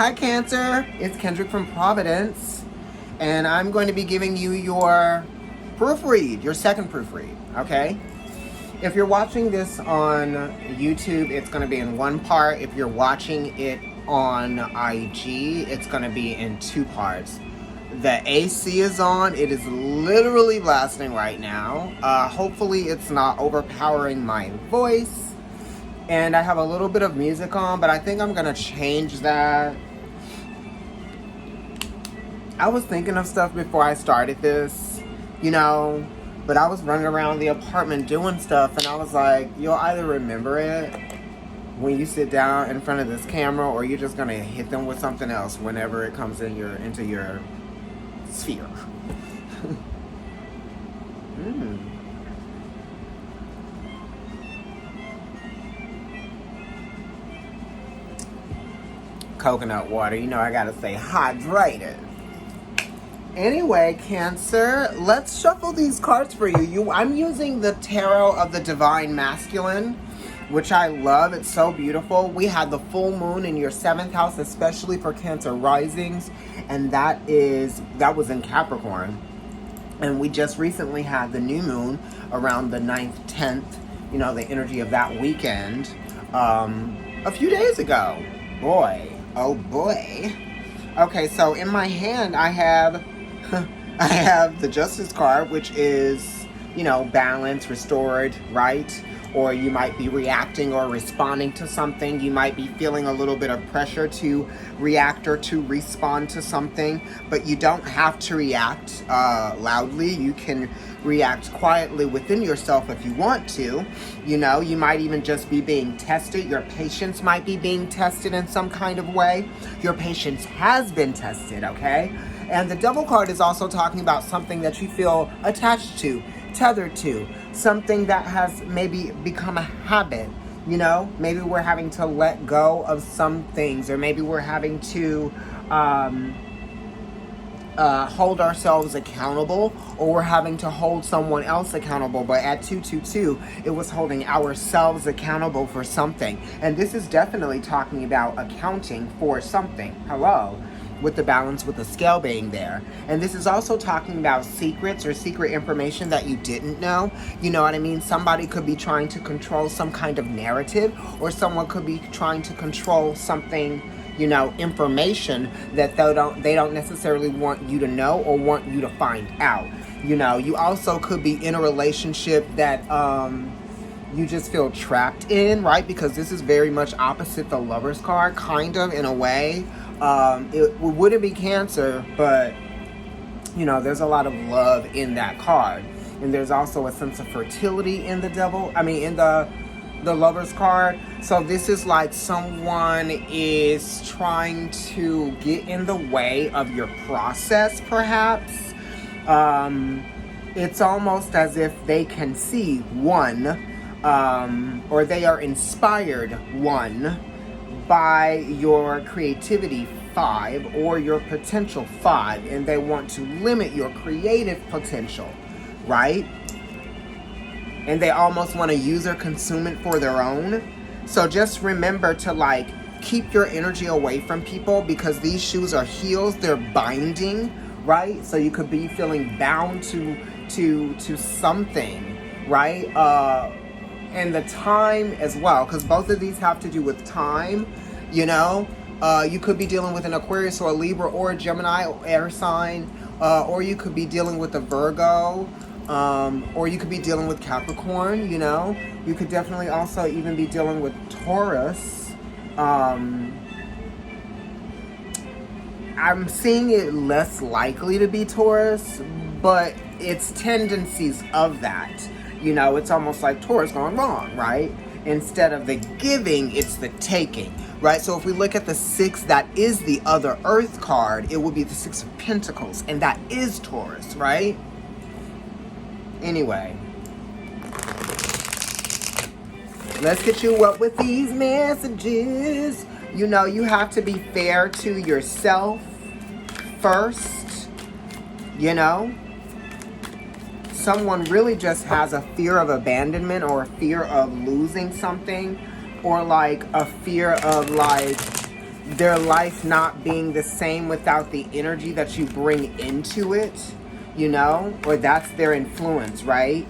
Hi Cancer, it's Kendrick from Providence, and I'm going to be giving you your proofread, your second proofread, okay? If you're watching this on YouTube, it's going to be in one part. If you're watching it on IG, it's going to be in two parts. The AC is on. It is literally blasting right now. Hopefully it's not overpowering my voice. And I have a little bit of music on, but I think I'm going to change that. I was thinking of stuff before I started this, but I was running around the apartment doing stuff, and I was like, you'll either remember it when you sit down in front of this camera, or you're just going to hit them with something else whenever it comes into your sphere. Coconut water, I gotta stay hydrated. Anyway, Cancer, let's shuffle these cards for you. I'm using the Tarot of the Divine Masculine, which I love. It's so beautiful. We had the full moon in your 7th house, especially for Cancer risings, and that was in Capricorn. And we just recently had the new moon around the 9th, 10th, the energy of that weekend, a few days ago. Boy, oh boy. Okay, so in my hand I have the Justice card, which is, balance, restored, right? Or you might be reacting or responding to something. You might be feeling a little bit of pressure to react or to respond to something, but you don't have to react loudly. You can react quietly within yourself if you want to. You might even just be being tested. Your patience might be being tested in some kind of way. Your patience has been tested, okay? And the Devil card is also talking about something that you feel attached to, tethered to, something that has maybe become a habit. Maybe we're having to let go of some things, or maybe we're having to hold ourselves accountable, or we're having to hold someone else accountable. But at 222, it was holding ourselves accountable for something. And this is definitely talking about accounting for something. Hello. With the balance, with the scale being there. And this is also talking about secrets or secret information that you didn't know. You know what I mean? Somebody could be trying to control some kind of narrative, or someone could be trying to control something, information that they don't necessarily want you to know or want you to find out. You also could be in a relationship that you just feel trapped in, right? Because this is very much opposite the Lover's card, kind of, in a way. It wouldn't be Cancer, but there's a lot of love in that card, and there's also a sense of fertility in the the Lover's card. So this is like someone is trying to get in the way of your process, perhaps. It's almost as if they can see or they are inspired by your creativity 5 or your potential 5, and they want to limit your creative potential, right? And they almost want to use or consume it for their own. So just remember to keep your energy away from people, because these shoes are heels, they're binding, right? So you could be feeling bound to something, right? And the time as well, because both of these have to do with time. You could be dealing with an Aquarius or a Libra or a Gemini air sign, or you could be dealing with a Virgo, or you could be dealing with Capricorn. You could definitely also even be dealing with Taurus. I'm seeing it less likely to be Taurus, but it's tendencies of that. It's almost like Taurus going wrong, right? Instead of the giving, it's the taking, right? So if we look at the 6, that is the other Earth card, it would be the 6 of Pentacles, and that is Taurus, right? Anyway, let's get you up with these messages. You have to be fair to yourself first, someone really just has a fear of abandonment, or a fear of losing something, or a fear of their life not being the same without the energy that you bring into it, you know, or that's their influence, right?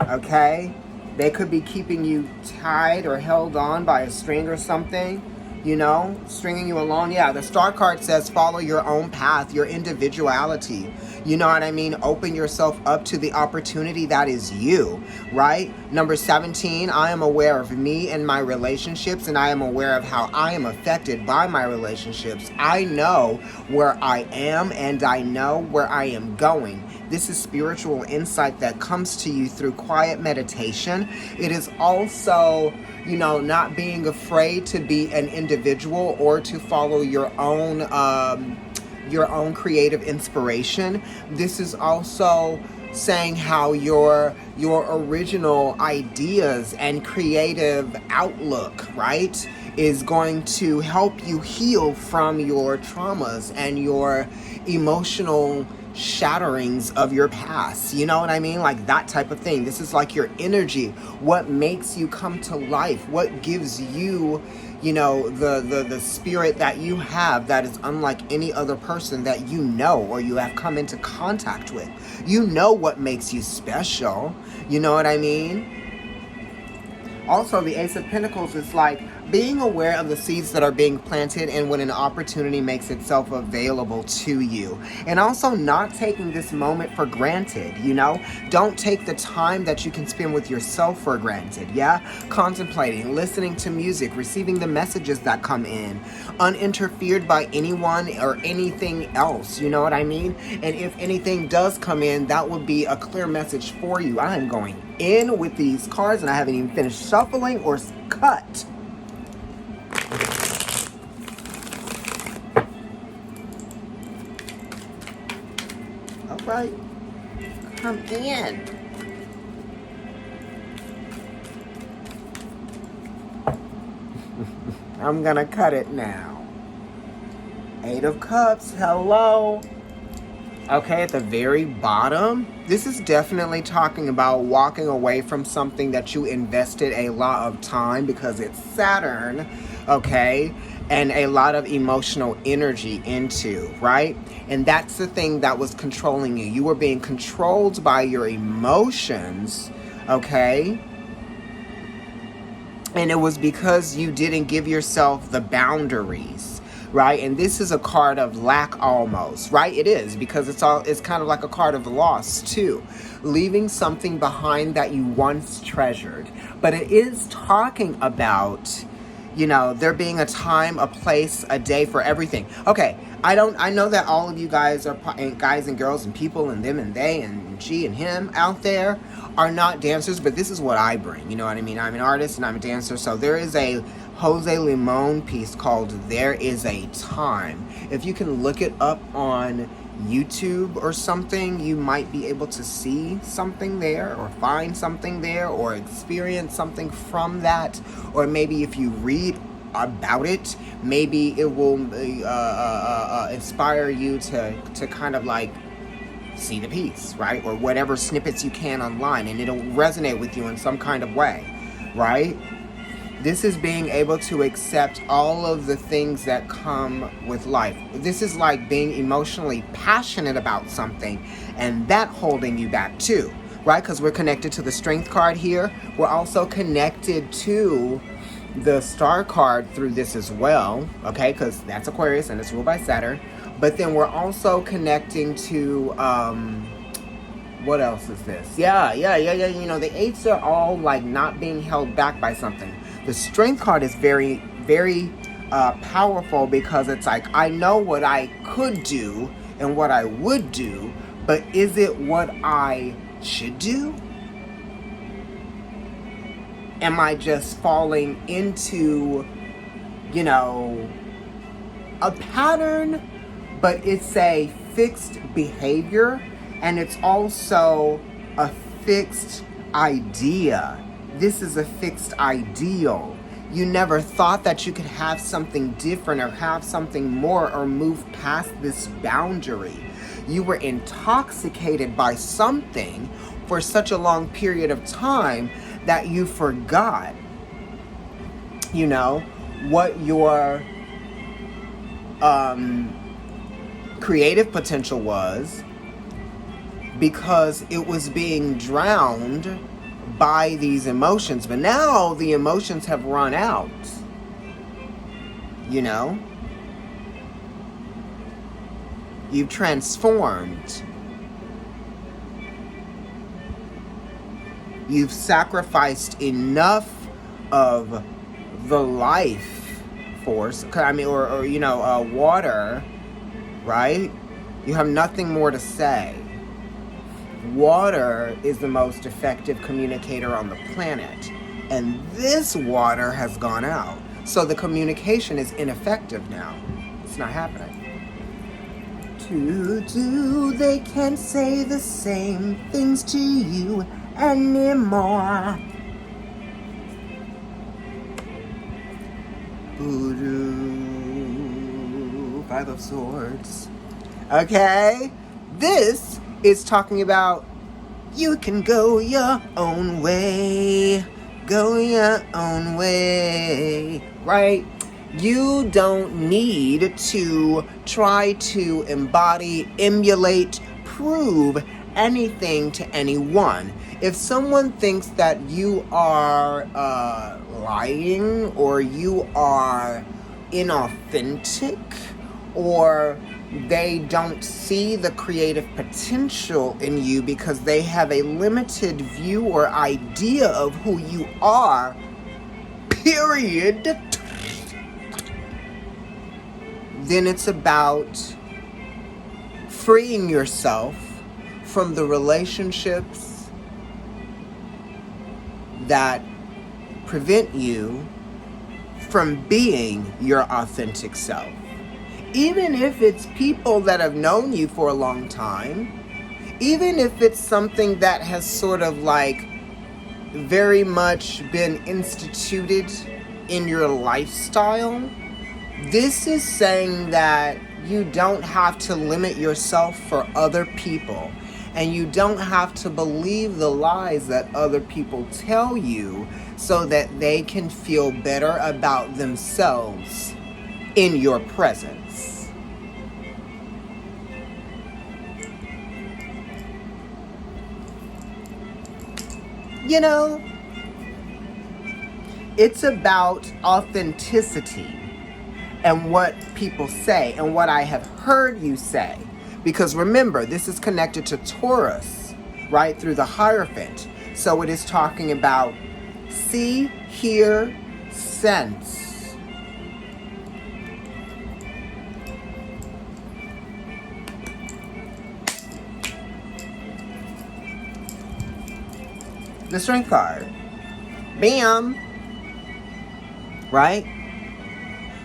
Okay? They could be keeping you tied or held on by a string or something, you know, stringing you along. Yeah, the star card says follow your own path, your individuality. You know what I mean? Open yourself up to the opportunity that is you, right? Number 17, I am aware of me and my relationships, and I am aware of how I am affected by my relationships. I know where I am, and I know where I am going. This is spiritual insight that comes to you through quiet meditation. It is also, you know, not being afraid to be an individual or to follow your own creative inspiration. This is also saying how your original ideas and creative outlook, right, is going to help you heal from your traumas and your emotional shatterings of your past. You know what I mean? Like that type of thing. This is like your energy. What makes you come to life? What gives you, you know, the spirit that you have that is unlike any other person that you know or you have come into contact with. You know what makes you special. You know what I mean? Also, the Ace of Pentacles is like being aware of the seeds that are being planted and when an opportunity makes itself available to you. And also not taking this moment for granted, you know? Don't take the time that you can spend with yourself for granted, yeah? Contemplating, listening to music, receiving the messages that come in, uninterfered by anyone or anything else, you know what I mean? And if anything does come in, that would be a clear message for you. I am going in with these cards and I haven't even finished shuffling or cut. All right, come in. I'm gonna cut it now. 8 of Cups, hello. Okay, at the very bottom, this is definitely talking about walking away from something that you invested a lot of time, because it's Saturn, okay, and a lot of emotional energy into, right? And that's the thing that was controlling you. You were being controlled by your emotions, okay? And it was because you didn't give yourself the boundaries. Right? And this is a card of lack almost, right? It is, because it's kind of like a card of loss too. Leaving something behind that you once treasured. But it is talking about, you know, there being a time, a place, a day for everything. Okay, I know that all of you guys are guys and girls and people and them and they and she and him out there are not dancers, but this is what I bring. You know what I mean? I'm an artist and I'm a dancer. So there is a Jose Limon piece called There Is a Time. If you can look it up on YouTube or something, you might be able to see something there or find something there or experience something from that. Or maybe if you read about it, maybe it will inspire you to kind of like see the piece, right? Or whatever snippets you can online, and it'll resonate with you in some kind of way, right? This is being able to accept all of the things that come with life. This is like being emotionally passionate about something and that holding you back too, right? Because we're connected to the Strength card here. We're also connected to the Star card through this as well, okay? Because that's Aquarius and it's ruled by Saturn. But then we're also connecting to, what else is this? Yeah. You know, the 8s are all like not being held back by something. The Strength card is very, very powerful, because it's like, I know what I could do and what I would do, but is it what I should do? Am I just falling into, you know, a pattern, but it's a fixed behavior, and it's also a fixed idea. This is a fixed ideal. You never thought that you could have something different or have something more or move past this boundary. You were intoxicated by something for such a long period of time that you forgot, you know, what your creative potential was, because it was being drowned by these emotions. But now the emotions have run out, you know? You've transformed. You've sacrificed enough of the life force, or water, right? You have nothing more to say. Water is the most effective communicator on the planet, and this water has gone out. So the communication is ineffective now. It's not happening. They can't say the same things to you anymore. Voodoo, Five of Swords. Okay? This is talking about you can go your own way. Go your own way. Right? You don't need to try to embody, emulate, prove anything to anyone. If someone thinks that you are lying, or you are inauthentic, or they don't see the creative potential in you because they have a limited view or idea of who you are, period, then it's about freeing yourself from the relationships that prevent you from being your authentic self. Even if it's people that have known you for a long time, even if it's something that has sort of like very much been instituted in your lifestyle, this is saying that you don't have to limit yourself for other people, and you don't have to believe the lies that other people tell you so that they can feel better about themselves in your presence. You know, it's about authenticity and what people say and what I have heard you say. Because remember, this is connected to Taurus, right, through the Hierophant. So it is talking about see, hear, sense. The Strength card. Bam! Right?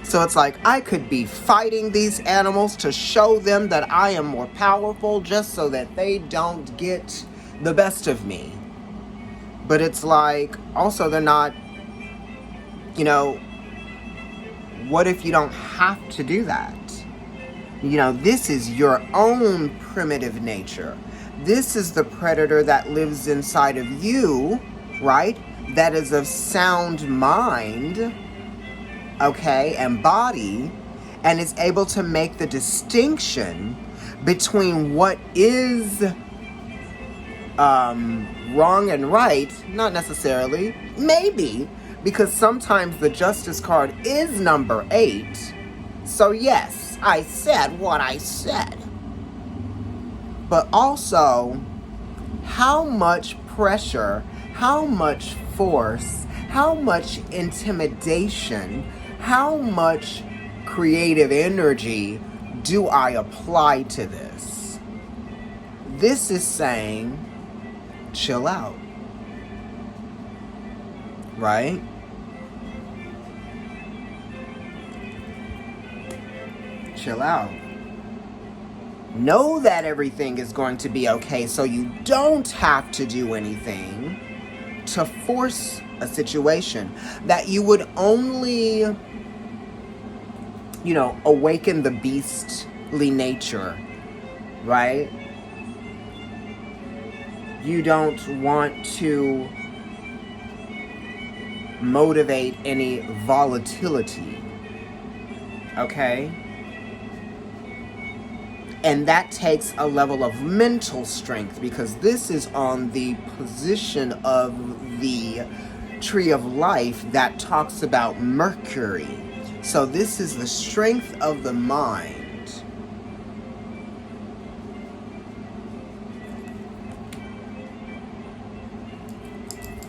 So it's like, I could be fighting these animals to show them that I am more powerful just so that they don't get the best of me. But it's like, also they're not, what if you don't have to do that? This is your own primitive nature. This is the predator that lives inside of you, right? That is of sound mind, okay, and body, and is able to make the distinction between what is wrong and right. Not necessarily, maybe, because sometimes the Justice card is number 8. So yes, I said what I said. But also, how much pressure, how much force, how much intimidation, how much creative energy do I apply to this? This is saying, chill out. Right? Chill out. Know that everything is going to be okay, so you don't have to do anything to force a situation that you would only, awaken the beastly nature, right? You don't want to motivate any volatility. Okay? And that takes a level of mental strength, because this is on the position of the tree of life that talks about Mercury. So this is the strength of the mind.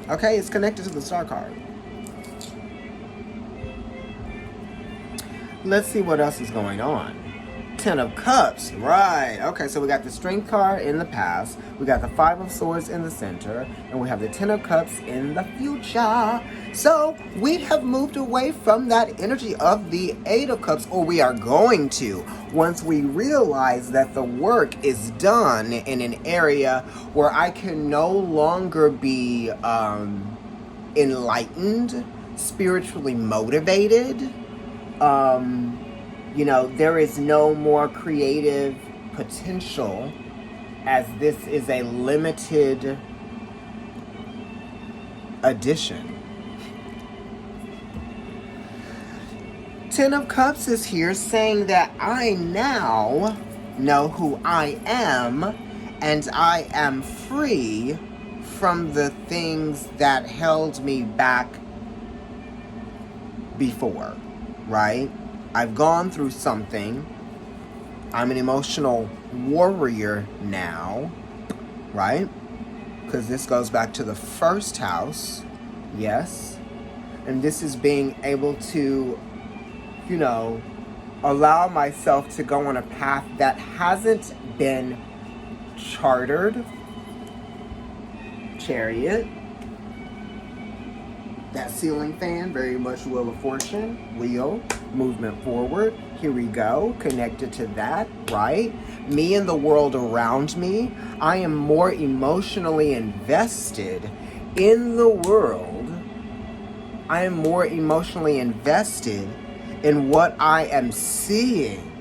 Okay, it's connected to the star card. Let's see what else is going on. Ten of Cups, right. Okay, so we got the Strength card in the past, we got the Five of Swords in the center, and we have the Ten of Cups in the future. So we have moved away from that energy of the Eight of Cups, or we are going to, once we realize that the work is done in an area where I can no longer be enlightened, spiritually motivated. There is no more creative potential, as this is a limited edition. Ten of Cups is here saying that I now know who I am, and I am free from the things that held me back before, right? I've gone through something. I'm an emotional warrior now, right? Because this goes back to the first house, yes. And this is being able to, allow myself to go on a path that hasn't been chartered. Chariot. That ceiling fan, very much Wheel of Fortune. Wheel, movement forward. Here we go, connected to that, right? Me and the world around me. I am more emotionally invested in the world. I am more emotionally invested in what I am seeing.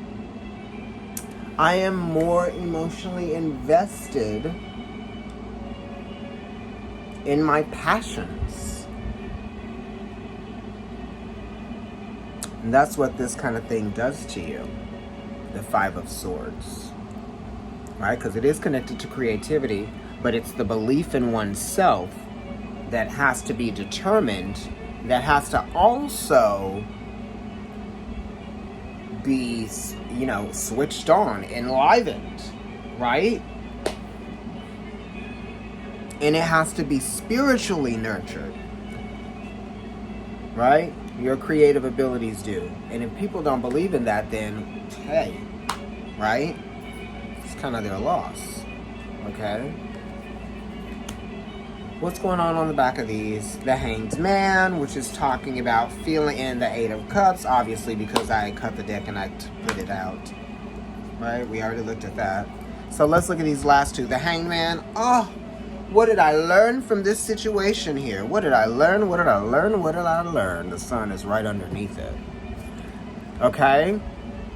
I am more emotionally invested in my passions. And that's what this kind of thing does to you. The Five of Swords. Right? Because it is connected to creativity, but it's the belief in oneself that has to be determined, that has to also be, switched on, enlivened, right? And it has to be spiritually nurtured, right? Your creative abilities do. And if people don't believe in that, then, hey, right? It's kind of their loss, okay? What's going on the back of these? The Hanged Man, which is talking about feeling in the Eight of Cups, obviously, because I cut the deck and I put it out, right? We already looked at that. So let's look at these last two. The Hanged Man, what did I learn from this situation here? What did I learn? What did I learn? What did I learn? The sun is right underneath it. Okay?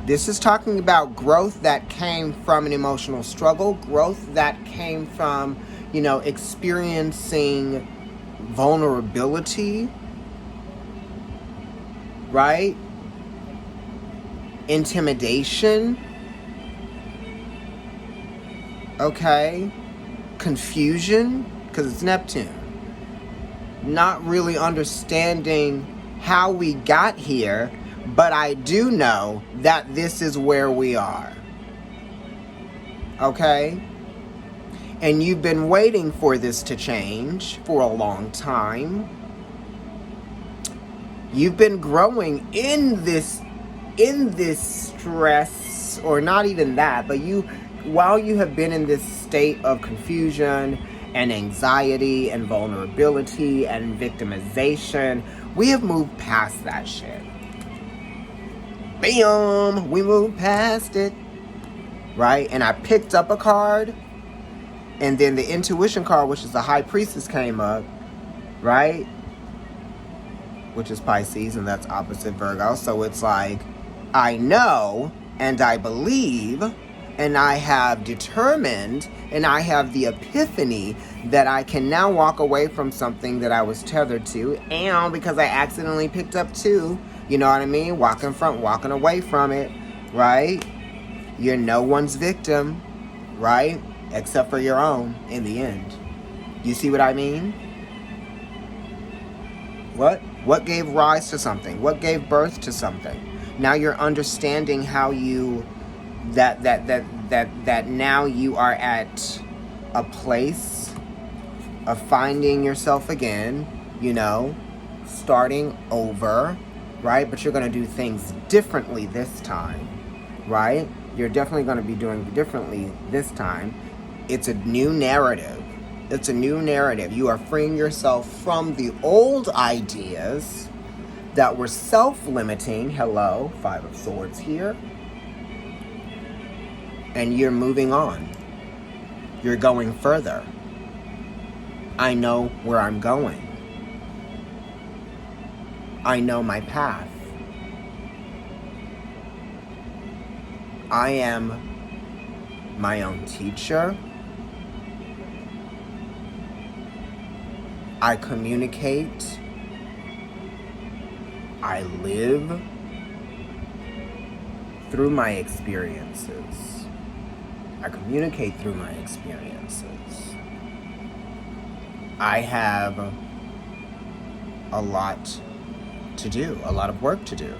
This is talking about growth that came from an emotional struggle. Growth that came from, experiencing vulnerability. Right? Intimidation. Okay? Confusion, because it's Neptune. Not really understanding how we got here, but I do know that this is where we are. Okay? And you've been waiting for this to change for a long time. You've been growing in this stress, or not even that, but while you have been in this state of confusion and anxiety and vulnerability and victimization, we have moved past that shit. Bam! We moved past it. Right? And I picked up a card, and then the intuition card, which is the High Priestess, came up. Right? Which is Pisces, and that's opposite Virgo. So it's like, I know and I believe, And I have determined, and I have the epiphany that I can now walk away from something that I was tethered to, and because I accidentally picked up two, you know what I mean? Walking away from it, right? You're no one's victim, right? Except for your own in the end. You see what I mean? What gave rise to something? What gave birth to something? Now you're understanding how you that now you are at a place of finding yourself again, you know, starting over, right? But you're going to do things differently this time, right? You're definitely going to be doing differently this time. It's a new narrative. It's a new narrative. You are freeing yourself from the old ideas that were self-limiting. Hello, Five of Swords here. And you're moving on. You're going further. I know where I'm going. I know my path. I am my own teacher. I communicate. I live through my experiences. I communicate through my experiences. I have a lot to do, a lot of work to do,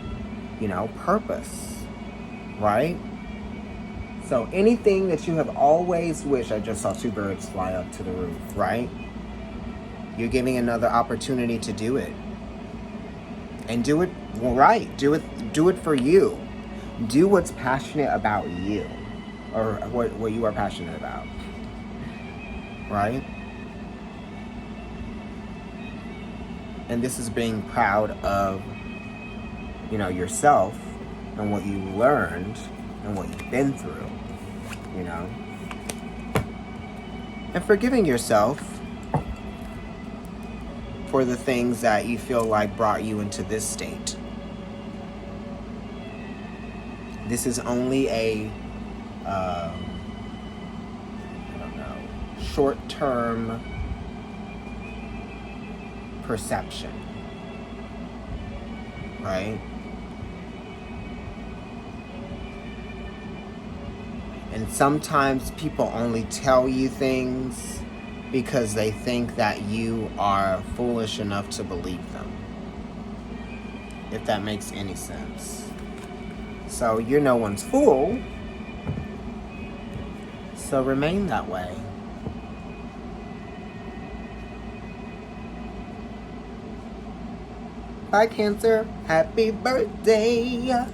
you know, purpose, right? So anything that you have always wished, I just saw two birds fly up to the roof, right? You're giving another opportunity to do it. And do it right. Do it for you. Do what's passionate about you. Or what you are passionate about. Right? And this is being proud of, you know, yourself and what you learned and what you've been through, you know. And forgiving yourself for the things that you feel like brought you into this state. This is only a, I don't know, short-term perception, right? And sometimes people only tell you things because they think that you are foolish enough to believe them. If that makes any sense. So you're no one's fool. So remain that way. Bye, Cancer. Happy birthday.